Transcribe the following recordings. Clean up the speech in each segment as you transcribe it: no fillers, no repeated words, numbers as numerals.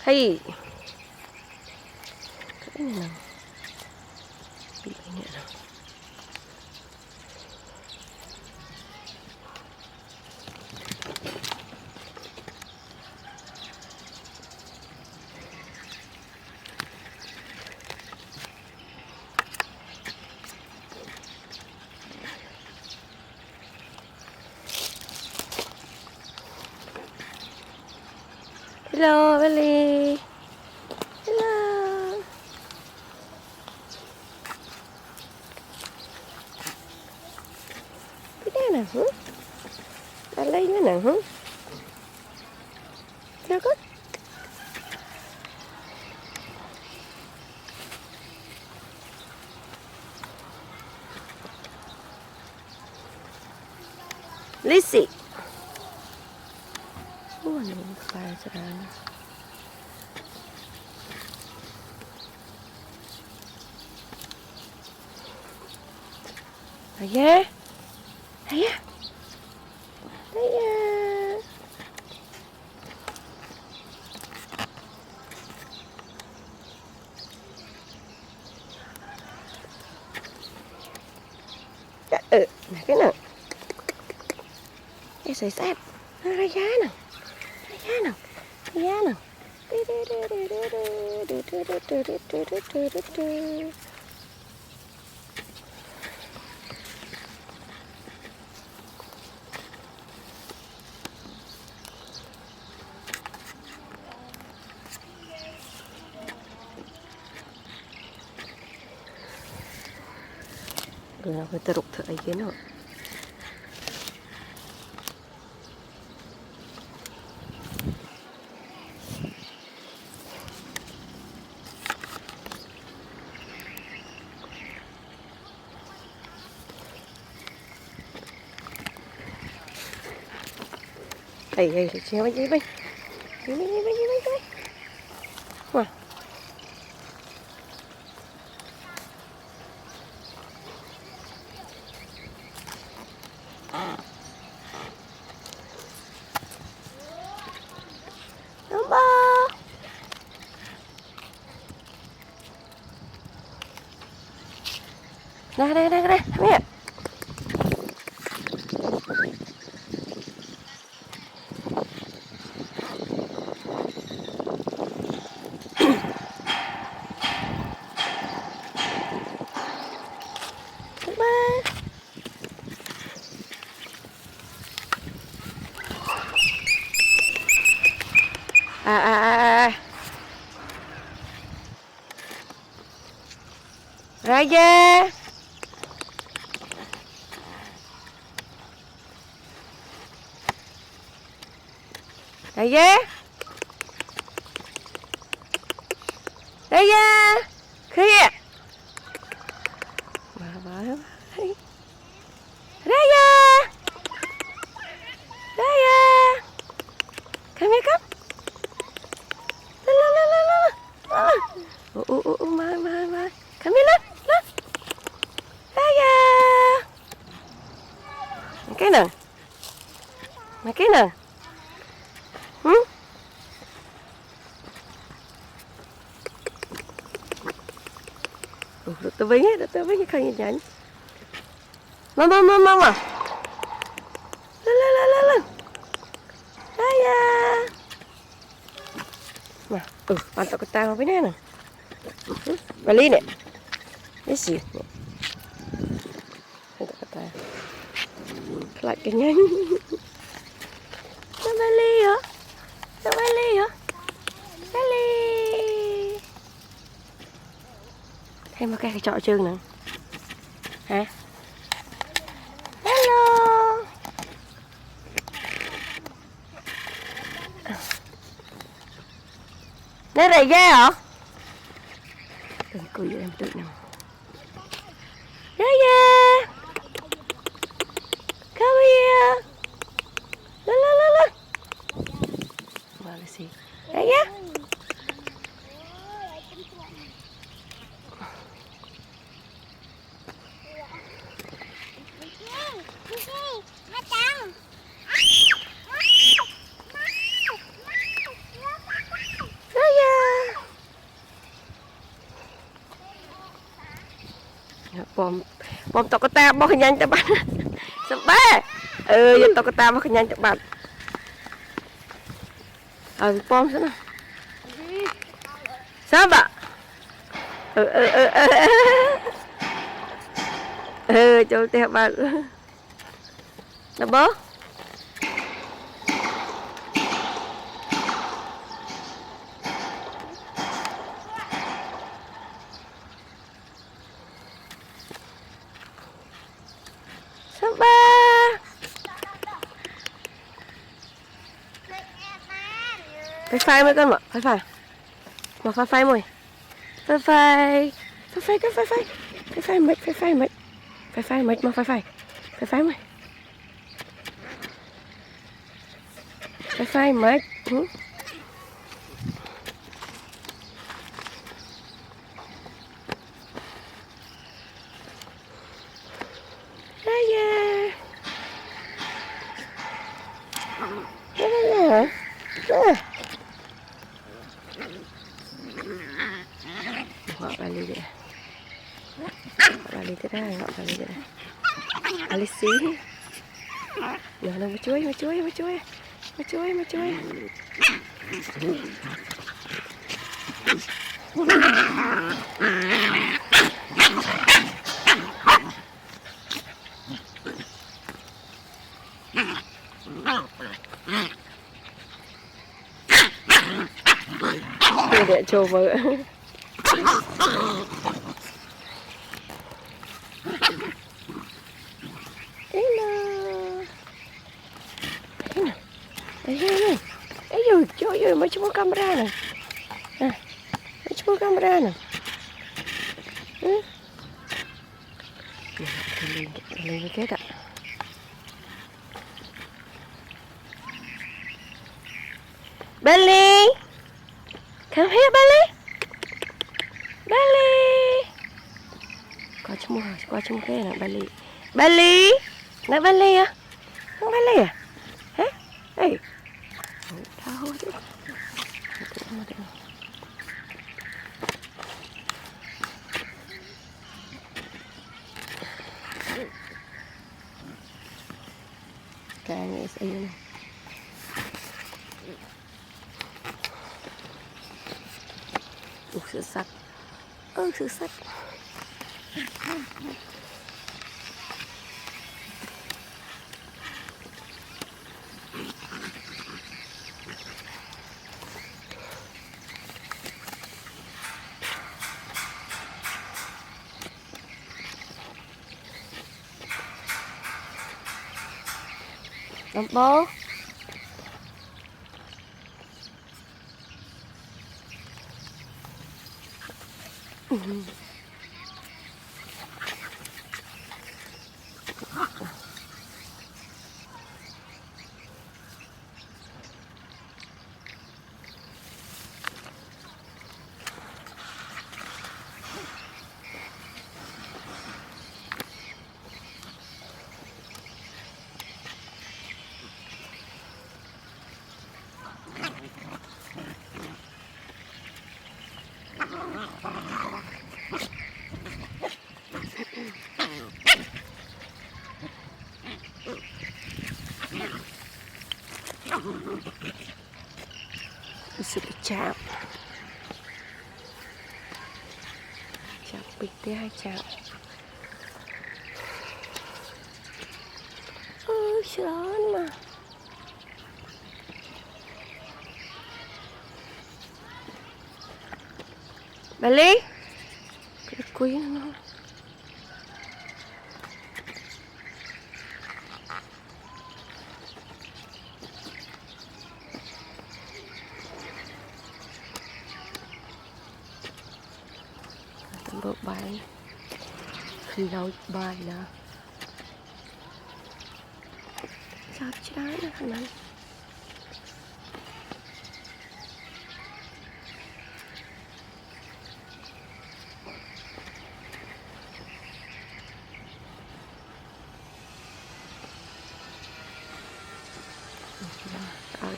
Hey. Cái này nào. Bị nhẹ nào. Hello, Belly. Hello. Cái đây nè, hả? Đã lấy nữa nè, hả? Sao có? Lizzie. Oh, ano yung kaya sa rana? Ayah. Ayah. Ayah. Cái nào? Cái sợi sáp. Ra giá nào. Ra giá nào. Ra giá nào. Rồi phải teruk thở ấy kiến rồi. Đây, chéo bánh bánh. Bánh. Wow. Đúng ba. Đây, mẹ. Raja. Raja. Raja. Kia. Bye. Raja. Raja. Come here, come. La. My. Come here, look. Raja. Cái nào? Cái nào? Dokter bingit kan nyanyi. Mama. La. Ayah. Nah, pantok ketang apa ni? Balik ni. Ni sih. Pantok ketang. Kelak kenyang. Nak balik ya? Balik. Thêm một cái trọ trơn nữa. Hả? Hello. Nó rầy ghê hả? Đừng cười em tự nào. Yeah. Come here. La. Well, let's see. Yeah. bom tóc ta bao nhanh cho bạn sắp bé giờ tóc ta bao nhanh cho bạn bom thế nào sao bạn cho theo bạn là bố sao ba phai mấy con mà phai mà phai mồi phai mấy mà phai mấy họ bali vậy bali thế này họ bali thế này Alice giờ nó mà chuối để cho vợ Ôi mấy chú camera này mấy chú camera này lên cái ạ Belly come here Belly qua chung cái này Belly nói Belly à không Belly à hả ê đau chứ cái này sẽ như này sự sạch sự sạch Làm bố sự chạm bịch thứ hai chạm ôi lớn mà bà Lý cái quý nó bộ bài khi lâu bài nè sao trái nè thằng này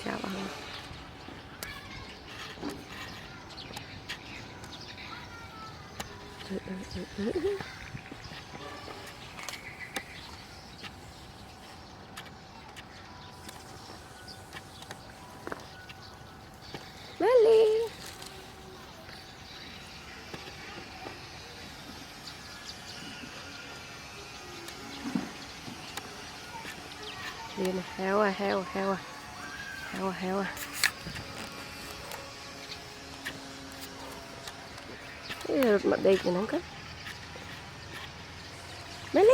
chào bạn liền này, heo à, heo à, heo à, heo à, heo à. Mặt đây thì nóng cất. Belly.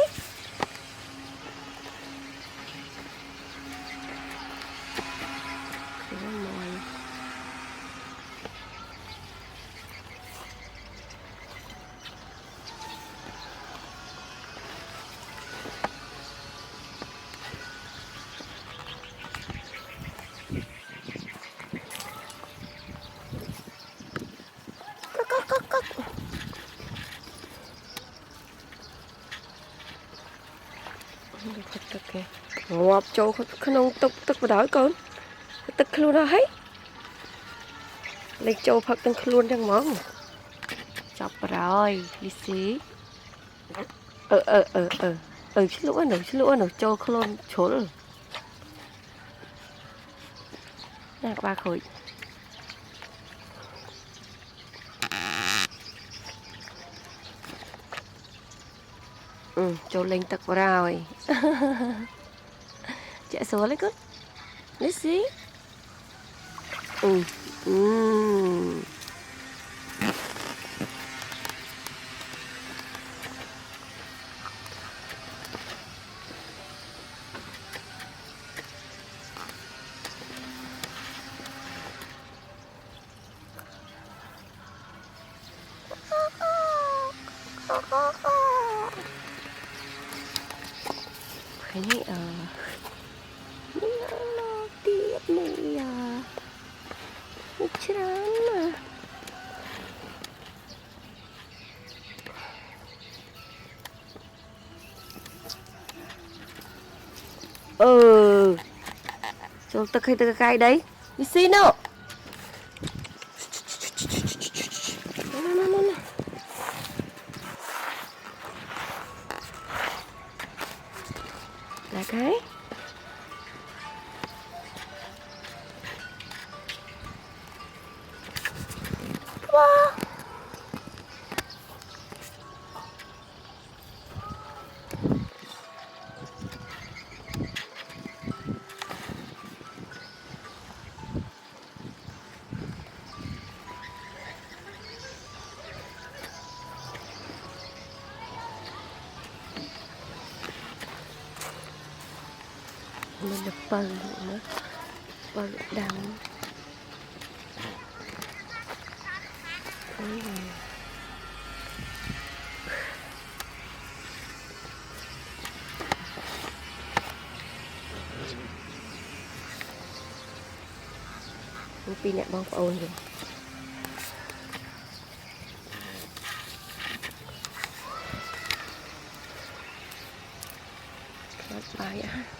Ngọt châu khăn ông tục tức vào đó con tức luôn đó hết lấy châu phật tăng luôn đang món chọc rồi đi xí xin lỗi nè châu khôn chỗ rồi nè ba khối châu lên tật vào rồi chạy số lấy cất lấy xí cái này nó tiếp này chán mà cho tao khai đấy đi xin đâu là cái wow. Mình được bờ nữa bờ đằng pin nè bông ôn rồi bye.